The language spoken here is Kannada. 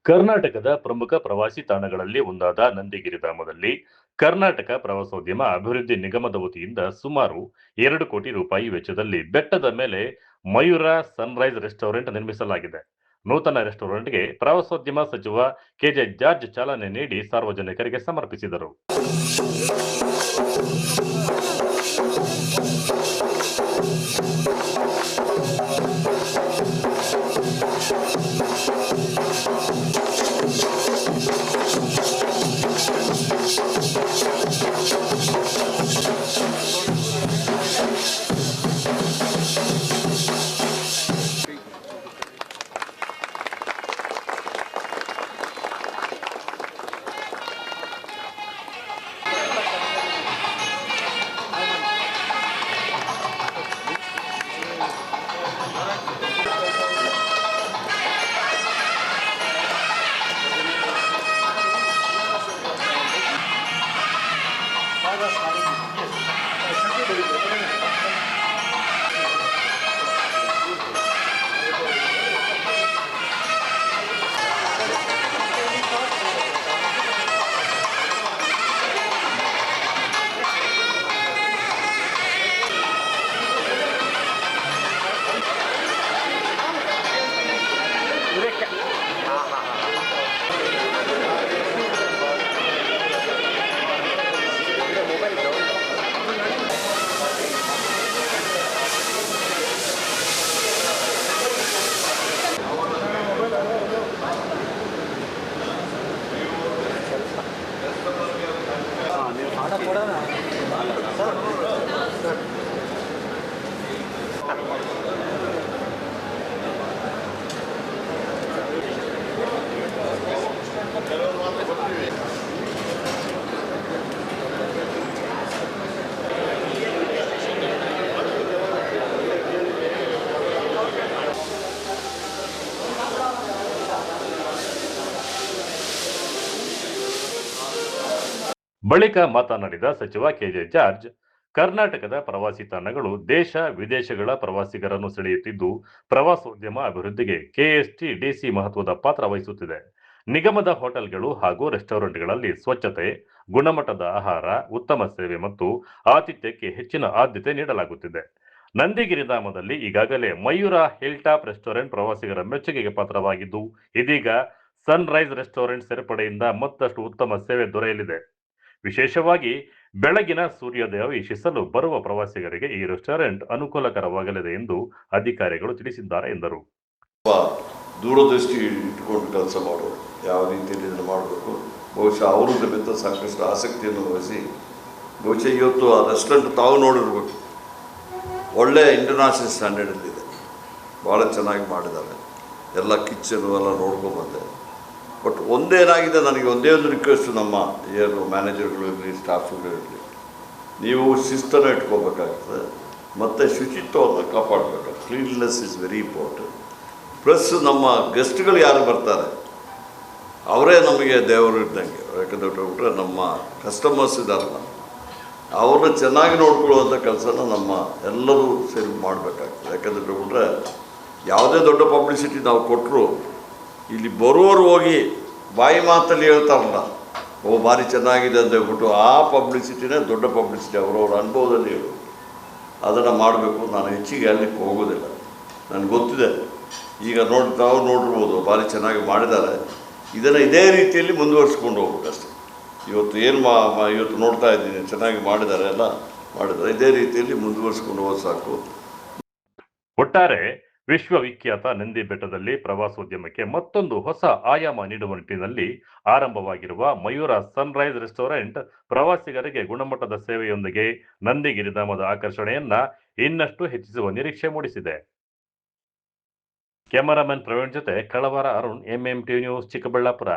ಕರ್ನಾಟಕದ ಪ್ರಮುಖ ಪ್ರವಾಸಿ ತಾಣಗಳಲ್ಲಿ ಒಂದಾದ ನಂದಿಗಿರಿಧಾಮದಲ್ಲಿ ಕರ್ನಾಟಕ ಪ್ರವಾಸೋದ್ಯಮ ಅಭಿವೃದ್ಧಿ ನಿಗಮದ ವತಿಯಿಂದ ಸುಮಾರು 2 ಕೋಟಿ ರೂಪಾಯಿ ವೆಚ್ಚದಲ್ಲಿ ಬೆಟ್ಟದ ಮೇಲೆ ಮಯೂರ ಸನ್ರೈಸ್ ರೆಸ್ಟೋರೆಂಟ್ ನಿರ್ಮಿಸಲಾಗಿದೆ. ನೂತನ ರೆಸ್ಟೋರೆಂಟ್ಗೆ ಪ್ರವಾಸೋದ್ಯಮ ಸಚಿವ ಕೆಜೆ ಜಾರ್ಜ್ ಚಾಲನೆ ನೀಡಿ ಸಾರ್ವಜನಿಕರಿಗೆ ಸಮರ್ಪಿಸಿದರು. ಬಳಿಕ ಮಾತನಾಡಿದ ಸಚಿವ ಕೆಜೆ ಜಾರ್ಜ್, ಕರ್ನಾಟಕದ ಪ್ರವಾಸಿ ತಾಣಗಳು ದೇಶ ವಿದೇಶಗಳ ಪ್ರವಾಸಿಗರನ್ನು ಸೆಳೆಯುತ್ತಿದ್ದು, ಪ್ರವಾಸೋದ್ಯಮ ಅಭಿವೃದ್ಧಿಗೆ ಕೆಎಸ್ಟಿಡಿಸಿ ಮಹತ್ವದ ಪಾತ್ರ ವಹಿಸುತ್ತಿದೆ. ನಿಗಮದ ಹೋಟೆಲ್ಗಳು ಹಾಗೂ ರೆಸ್ಟೋರೆಂಟ್ಗಳಲ್ಲಿ ಸ್ವಚ್ಛತೆ, ಗುಣಮಟ್ಟದ ಆಹಾರ, ಉತ್ತಮ ಸೇವೆ ಮತ್ತು ಆತಿಥ್ಯಕ್ಕೆ ಹೆಚ್ಚಿನ ಆದ್ಯತೆ ನೀಡಲಾಗುತ್ತಿದೆ. ನಂದಿಗಿರಿಧಾಮದಲ್ಲಿ ಈಗಾಗಲೇ ಮಯೂರ ಹಿಲ್ ಟಾಪ್ ರೆಸ್ಟೋರೆಂಟ್ ಪ್ರವಾಸಿಗರ ಮೆಚ್ಚುಗೆಗೆ ಪಾತ್ರವಾಗಿದ್ದು, ಇದೀಗ ಸನ್ರೈಸ್ ರೆಸ್ಟೋರೆಂಟ್ ಸೇರ್ಪಡೆಯಿಂದ ಮತ್ತಷ್ಟು ಉತ್ತಮ ಸೇವೆ ದೊರೆಯಲಿದೆ. ವಿಶೇಷವಾಗಿ ಬೆಳಗಿನ ಸೂರ್ಯೋದಯ ವೀಕ್ಷಿಸಲು ಬರುವ ಪ್ರವಾಸಿಗರಿಗೆ ಈ ರೆಸ್ಟೋರೆಂಟ್ ಅನುಕೂಲಕರವಾಗಲಿದೆ ಎಂದು ಅಧಿಕಾರಿಗಳು ತಿಳಿಸಿದ್ದಾರೆ ಎಂದರು. ದೂರದೃಷ್ಟಿ ಇಟ್ಕೊಂಡು ಕೆಲಸ ಮಾಡೋರು ಯಾವ ರೀತಿಯಲ್ಲಿ ಇದನ್ನು ಮಾಡಬೇಕು, ಬಹುಶಃ ಅವರು ಸಮೇತ ಸಾಕಷ್ಟು ಆಸಕ್ತಿಯನ್ನು ವಹಿಸಿ, ಬಹುಶಃ ಇವತ್ತು ಆ ರೆಸ್ಟೋರೆಂಟ್ ತಾವು ನೋಡಿರ್ಬೇಕು, ಒಳ್ಳೆಯ ಇಂಟರ್ನ್ಯಾಷನಲ್ ಸ್ಟ್ಯಾಂಡರ್ಡಲ್ಲಿದೆ, ಭಾಳ ಚೆನ್ನಾಗಿ ಮಾಡಿದ್ದಾರೆ. ಎಲ್ಲ ಕಿಚನು ಎಲ್ಲ ನೋಡ್ಕೊಂಬಂದೆ. ಬಟ್ ಒಂದೇನಾಗಿದೆ, ನನಗೆ ಒಂದೇ ಒಂದು ರಿಕ್ವೆಸ್ಟ್, ನಮ್ಮ ಏನು ಮ್ಯಾನೇಜರ್ಗಳು ಇರಲಿ, ಸ್ಟಾಫ್ಗಳು ಇರಲಿ, ನೀವು ಶಿಸ್ತನ್ನು ಇಟ್ಕೋಬೇಕಾಗ್ತದೆ ಮತ್ತು ಶುಚಿತ್ವವನ್ನು ಕಾಪಾಡಬೇಕು. Cleanness is very important. Plus ನಮ್ಮ ಗೆಸ್ಟ್ಗಳು ಯಾರು ಬರ್ತಾರೆ ಅವರೇ ನಮಗೆ ದೇವರು ಇದ್ದಂಗೆ. ಯಾಕಂದರೆ ನಮ್ಮ ಕಸ್ಟಮರ್ಸ್ ಇದ್ದಾರಲ್ಲ, ಅವ್ರನ್ನ ಚೆನ್ನಾಗಿ ನೋಡ್ಕೊಳ್ಳುವಂಥ ಕೆಲಸನ ನಮ್ಮ ಎಲ್ಲರೂ ಸೇರಿ ಮಾಡಬೇಕಾಗ್ತದೆ. ಯಾಕಂದರೆ ಯಾವುದೇ ದೊಡ್ಡ ಪಬ್ಲಿಸಿಟಿ ನಾವು ಕೊಟ್ಟರು, ಇಲ್ಲಿ ಬರುವವರು ಹೋಗಿ ಬಾಯಿ ಮಾತಲ್ಲಿ ಹೇಳ್ತಾರಲ್ಲ, ಓ ಭಾರಿ ಚೆನ್ನಾಗಿದೆ ಅಂತ ಹೇಳ್ಬಿಟ್ಟು ಆ ಪಬ್ಲಿಸಿಟಿನೇ ದೊಡ್ಡ ಪಬ್ಲಿಸಿಟಿ. ಅವರವ್ರ ಅನುಭವದಲ್ಲಿ ಹೇಳು ಅದನ್ನು ಮಾಡಬೇಕು. ನಾನು ಹೆಚ್ಚಿಗೆ ಅಲ್ಲಿಗೆ ಹೋಗೋದಿಲ್ಲ, ನನಗೆ ಗೊತ್ತಿದೆ. ಈಗ ತಾವು ನೋಡಿರ್ಬೋದು, ಭಾರಿ ಚೆನ್ನಾಗಿ ಮಾಡಿದ್ದಾರೆ. ಇದನ್ನು ಇದೇ ರೀತಿಯಲ್ಲಿ ಮುಂದುವರಿಸ್ಕೊಂಡು ಹೋಗ್ಬೇಕಷ್ಟೆ. ಇವತ್ತು ಏನು ಇವತ್ತು ನೋಡ್ತಾ ಇದ್ದೀನಿ, ಚೆನ್ನಾಗಿ ಮಾಡಿದ್ದಾರೆ, ಎಲ್ಲ ಮಾಡಿದ್ದಾರೆ. ಇದೇ ರೀತಿಯಲ್ಲಿ ಮುಂದುವರಿಸ್ಕೊಂಡು ಹೋಗೋದು ಸಾಕು. ಒಟ್ಟಾರೆ ವಿಶ್ವವಿಖ್ಯಾತ ನಂದಿ ಬೆಟ್ಟದಲ್ಲಿ ಪ್ರವಾಸೋದ್ಯಮಕ್ಕೆ ಮತ್ತೊಂದು ಹೊಸ ಆಯಾಮ ನೀಡುವ ನಿಟ್ಟಿನಲ್ಲಿ ಆರಂಭವಾಗಿರುವ ಮಯೂರ ಸನ್ರೈಸ್ ರೆಸ್ಟೋರೆಂಟ್ ಪ್ರವಾಸಿಗರಿಗೆ ಗುಣಮಟ್ಟದ ಸೇವೆಯೊಂದಿಗೆ ನಂದಿಗಿರಿಧಾಮದ ಆಕರ್ಷಣೆಯನ್ನ ಇನ್ನಷ್ಟು ಹೆಚ್ಚಿಸುವ ನಿರೀಕ್ಷೆ ಮೂಡಿಸಿದೆ. ಕ್ಯಾಮರಾಮನ್ ಪ್ರವೀಣ್ ಜೊತೆ ಕಳವಾರ ಅರುಣ್, ಎಂಎಂಟಿ ನ್ಯೂಸ್, ಚಿಕ್ಕಬಳ್ಳಾಪುರ.